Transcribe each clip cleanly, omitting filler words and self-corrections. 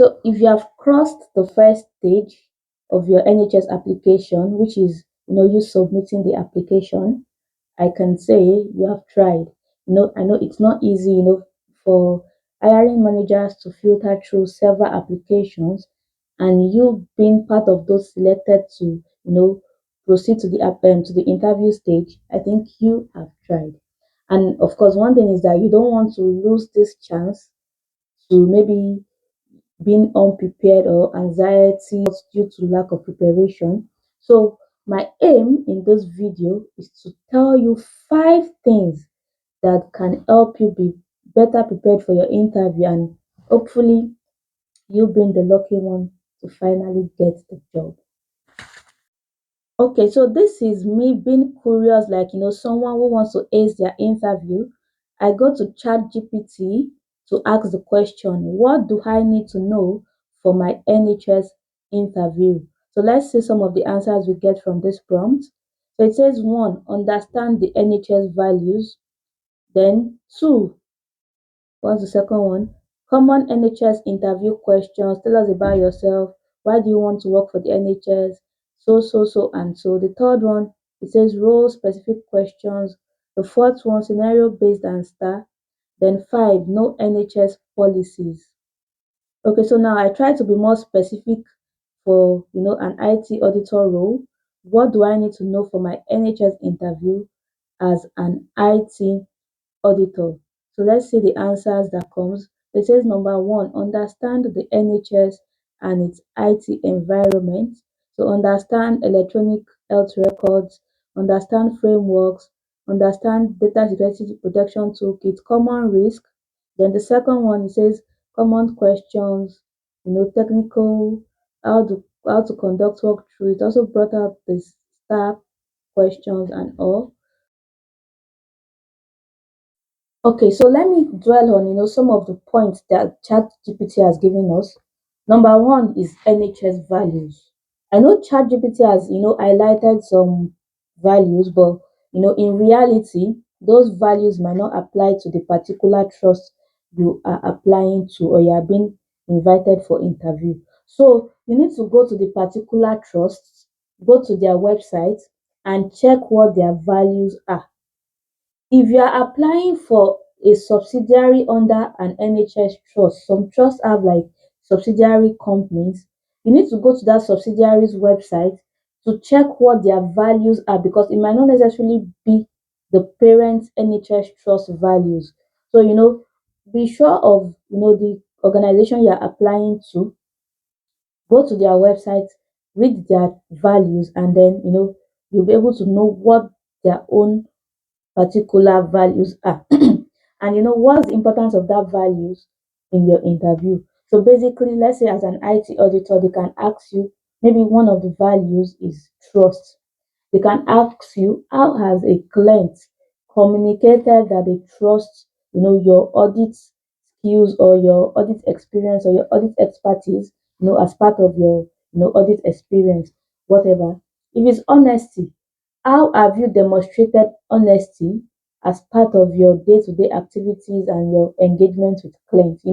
So if you have crossed the first stage of your NHS application, which is you submitting the application, I can say you have tried. I know it's not easy, for hiring managers to filter through several applications, and you being part of those selected to, proceed to to the interview stage. I think you have tried. And of course, one thing is that you don't want to lose this chance to maybe being unprepared or anxiety due to lack of preparation. So my aim in this video is to tell you 5 things that can help you be better prepared for your interview, and hopefully you bring the lucky one to finally get the job. Okay, so this is me being curious, like someone who wants to ace their interview. I go to ChatGPT to ask the question, what do I need to know for my NHS interview? So let's see some of the answers we get from this prompt. So it says one, understand the NHS values. Then two, what's the second one? Common NHS interview questions. Tell us about yourself. Why do you want to work for the NHS? And so. The third one, it says role specific questions. The fourth one, scenario based and star. Then five, no NHS policies. Okay, so now I try to be more specific for an IT auditor role. What do I need to know for my NHS interview as an IT auditor? So let's see the answers that comes. It says number one, understand the NHS and its IT environment. So understand electronic health records, understand frameworks, understand data security protection toolkit, common risk. Then the second one, it says common questions, technical, how to conduct walkthrough. It also brought up the staff questions and all. Okay, so let me dwell on some of the points that ChatGPT has given us. Number one is NHS values. I know ChatGPT has highlighted some values, but in reality, those values might not apply to the particular trust you are applying to or you are being invited for interview. So you need to go to the particular trust, go to their website, and check what their values are. If you are applying for a subsidiary under an NHS trust, some trusts have like subsidiary companies. You need to go to that subsidiary's website to check what their values are, because it might not necessarily be the parent NHS trust values. So, be sure of the organization you are applying to, go to their website, read their values, and then you'll be able to know what their own particular values are. And what's the importance of that values in your interview? So basically, let's say as an IT auditor, they can ask you, maybe one of the values is trust. They can ask you, how has a client communicated that they trust your audit skills or your audit experience or your audit expertise, as part of your audit experience, whatever. If it's honesty, how have you demonstrated honesty as part of your day-to-day activities and your engagement with clients?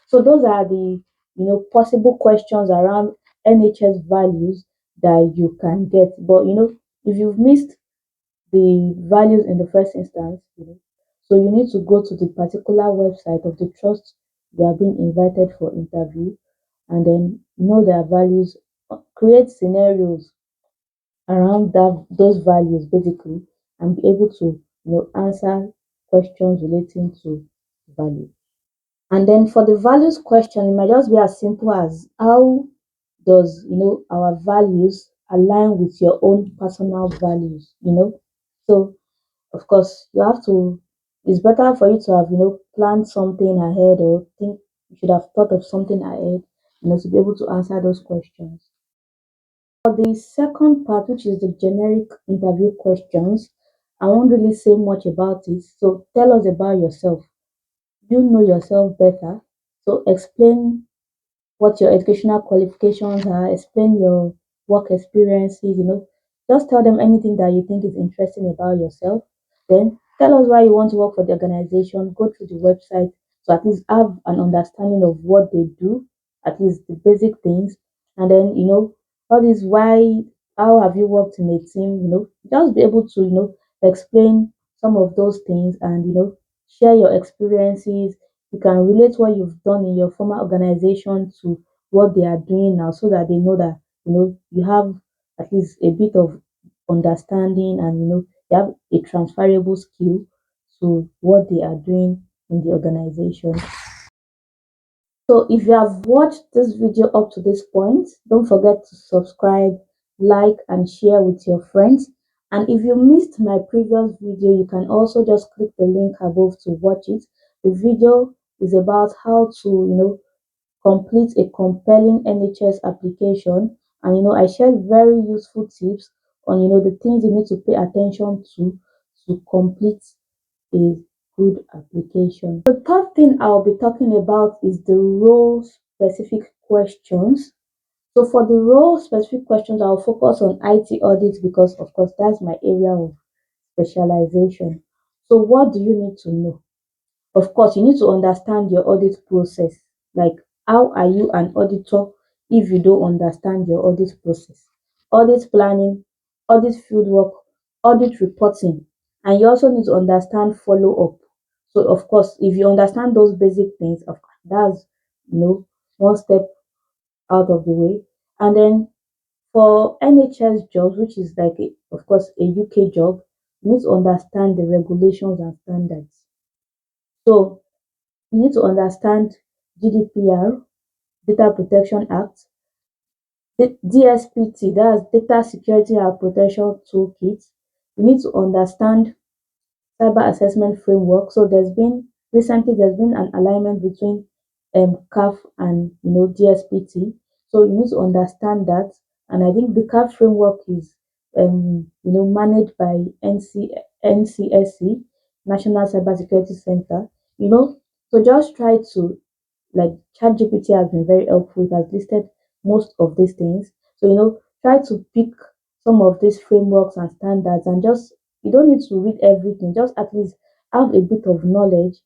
So those are the possible questions around NHS values that you can get. But if you've missed the values in the first instance, so you need to go to the particular website of the trust you are being invited for interview, and then know their values, create scenarios around those values basically, and be able to answer questions relating to value. And then for the values question, it might just be as simple as, how does our values align with your own personal values? So of course you have to, it's better for you to have planned something ahead, or think you should have thought of something ahead, to be able to answer those questions. For the second part, which is the generic interview questions, I won't really say much about it. So tell us about yourself. You know yourself better. So explain what your educational qualifications are, explain your work experiences, just tell them anything that you think is interesting about yourself. Then tell us why you want to work for the organization, go through the website to at least have an understanding of what they do. at least the basic things, and then all this why, how have you worked in a team, just be able to explain some of those things, and share your experiences. You can relate what you've done in your former organization to what they are doing now, so that they know that you have at least a bit of understanding, and you have a transferable skill to what they are doing in the organization. So if you have watched this video up to this point, don't forget to subscribe, like, and share with your friends. And if you missed my previous video, you can also just click the link above to watch it. The video is about how to complete a compelling NHS application. And I shared very useful tips on the things you need to pay attention to complete a good application. The third thing I'll be talking about is the role specific questions. So for the role specific questions, I'll focus on IT audits because of course that's my area of specialization. So what do you need to know? Of course, you need to understand your audit process. Like, how are you an auditor if you don't understand your audit process? Audit planning, audit fieldwork, audit reporting, and you also need to understand follow up. So, of course, if you understand those basic things, of course, that's one step out of the way. And then for NHS jobs, which is like, of course, a UK job, you need to understand the regulations and standards. So you need to understand GDPR, Data Protection Act, DSPT, that's Data Security and Protection Toolkit. You need to understand cyber assessment framework. So there's been an alignment between CAF and DSPT. So you need to understand that. And I think the CAF framework is managed by NCSC, National Cybersecurity Center. So just try to, like, ChatGPT has been very helpful. It has listed most of these things. So try to pick some of these frameworks and standards, and just, you don't need to read everything, just at least have a bit of knowledge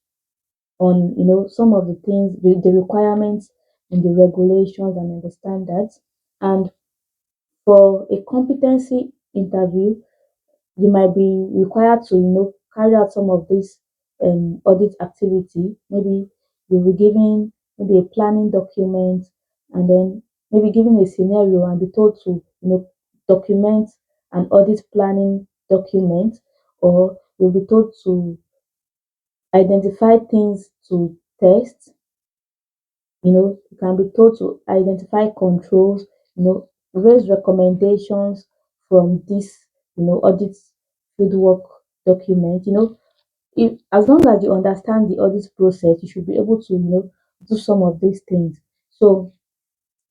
on some of the things, the requirements and the regulations and in the standards. And for a competency interview, you might be required to carry out some of this audit activity. Maybe you'll be given maybe a planning document, and then maybe given a scenario and be told to document an audit planning document, or you'll be told to identify things to test. You can be told to identify controls, raise recommendations from this audit fieldwork document. If, as long as you understand the audit process, you should be able to do some of these things. So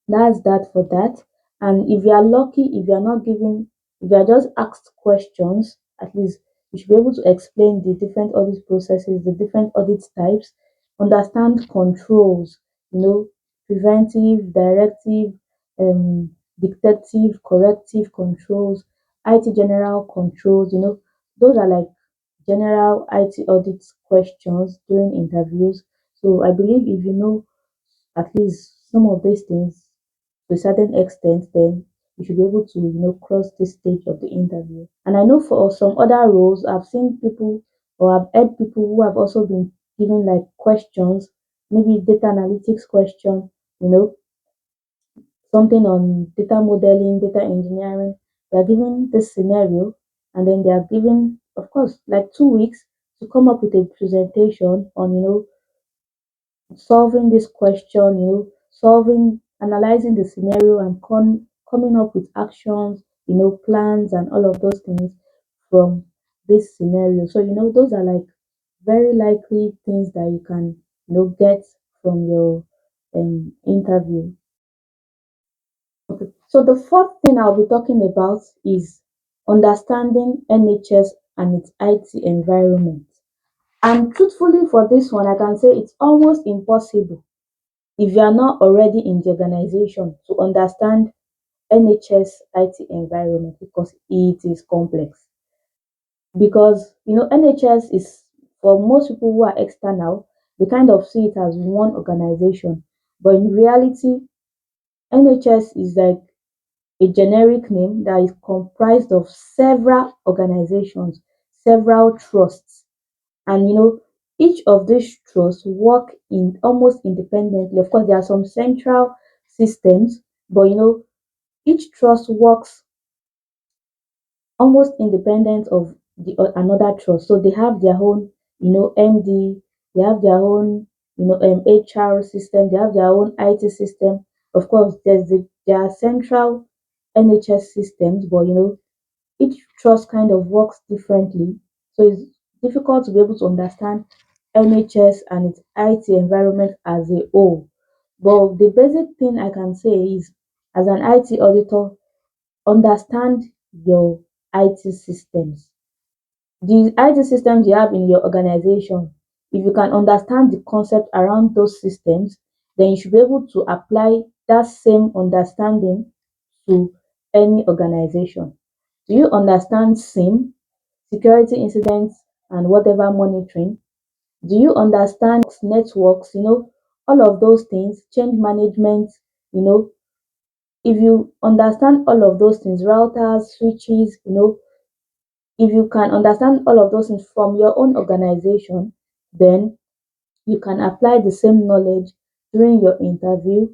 that's that for that. And if you are lucky, if you are just asked questions, at least you should be able to explain the different audit processes, the different audit types, understand controls, preventive, directive, detective, corrective controls, IT general controls. Those are like general IT audit questions during interviews. So I believe if you know at least some of these things to a certain extent, then you should be able to cross this stage of the interview. And I know for some other roles, I've seen people, or I've heard people who have also been given like questions, maybe data analytics question, you know something on data modeling, data engineering. They are given this scenario, and then they are given, of course, like 2 weeks to come up with a presentation on solving this question, analyzing the scenario, and coming up with actions, plans, and all of those things from this scenario. So, those are like very likely things that you can, get from your interview. Okay. So, the fourth thing I'll be talking about is understanding NHS and its IT environment. And truthfully, for this one, I can say it's almost impossible if you are not already in the organization to understand NHS IT environment, because it is complex. Because NHS is, for most people who are external, they kind of see it as one organization. But in reality, NHS is like a generic name that is comprised of several organizations, several trusts, and each of these trusts work in almost independently. Of course, there are some central systems, but each trust works almost independent of the another trust. So they have their own, MD, they have their own, HR system, they have their own IT system. Of course, there are central NHS systems, but each trust kind of works differently. So it's difficult to be able to understand NHS and its IT environment as a whole. But the basic thing I can say is, as an IT auditor, understand your IT systems. The IT systems you have in your organization, if you can understand the concept around those systems, then you should be able to apply that same understanding to any organization. Do you understand SIM, security incidents, and whatever monitoring? Do you understand networks, all of those things, change management, you know, if you understand all of those things, routers, switches, if you can understand all of those things from your own organization, then you can apply the same knowledge during your interview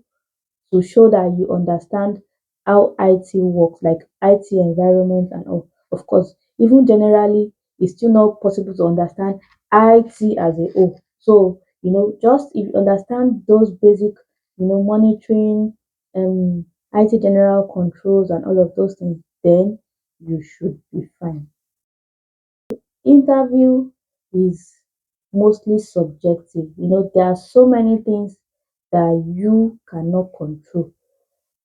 to show that you understand how IT works, like IT environment and all. Of course, even generally, it's still not possible to understand IT as a whole. So, just if you understand those basic, monitoring, IT general controls and all of those things, then you should be fine. Interview is mostly subjective. There are so many things that you cannot control.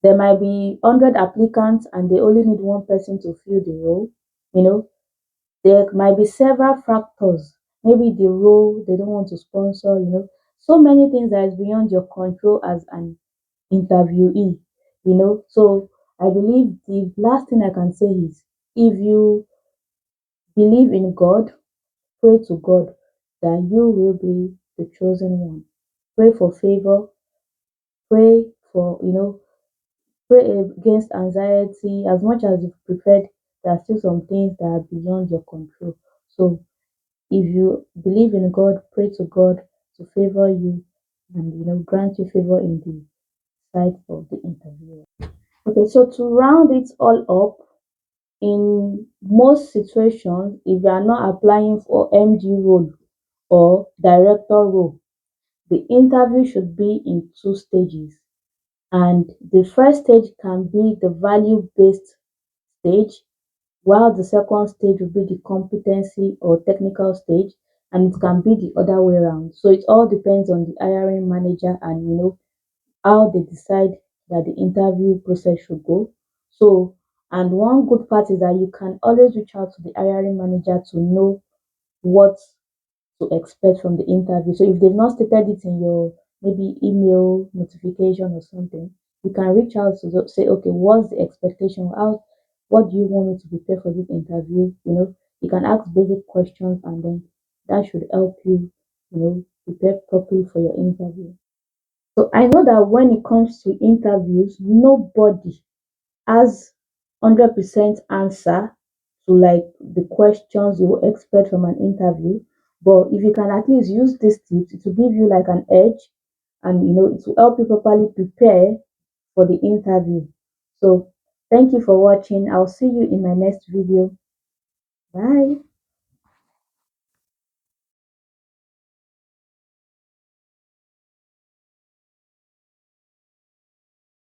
There might be 100 applicants and they only need one person to fill the role. You know, there might be several factors. Maybe the role they don't want to sponsor, so many things that is beyond your control as an interviewee. So I believe the last thing I can say is, if you believe in God, pray to God that you will be the chosen one. Pray for favor, pray for, pray against anxiety. As much as you've prepared, there are still some things that are beyond your control. So if you believe in God, pray to God to favor you and grant you favor in the sight of the interviewer. Okay, so to round it all up, in most situations, if you are not applying for MD role or director role, the interview should be in two stages. And the first stage can be the value based stage, while the second stage will be the competency or technical stage, and it can be the other way around. So it all depends on the hiring manager and how they decide that the interview process should go. So, and one good part is that you can always reach out to the hiring manager to know what to expect from the interview. So if they've not stated it in your maybe email notification or something, you can reach out to say, okay, what's the expectation? What do you want me to prepare for this interview? You can ask basic questions and then that should help you, prepare properly for your interview. So I know that when it comes to interviews, nobody has 100% answer to like the questions you will expect from an interview. But if you can at least use these tips, it will give you like an edge and it will help you properly prepare for the interview. So thank you for watching. I'll see you in my next video. Bye.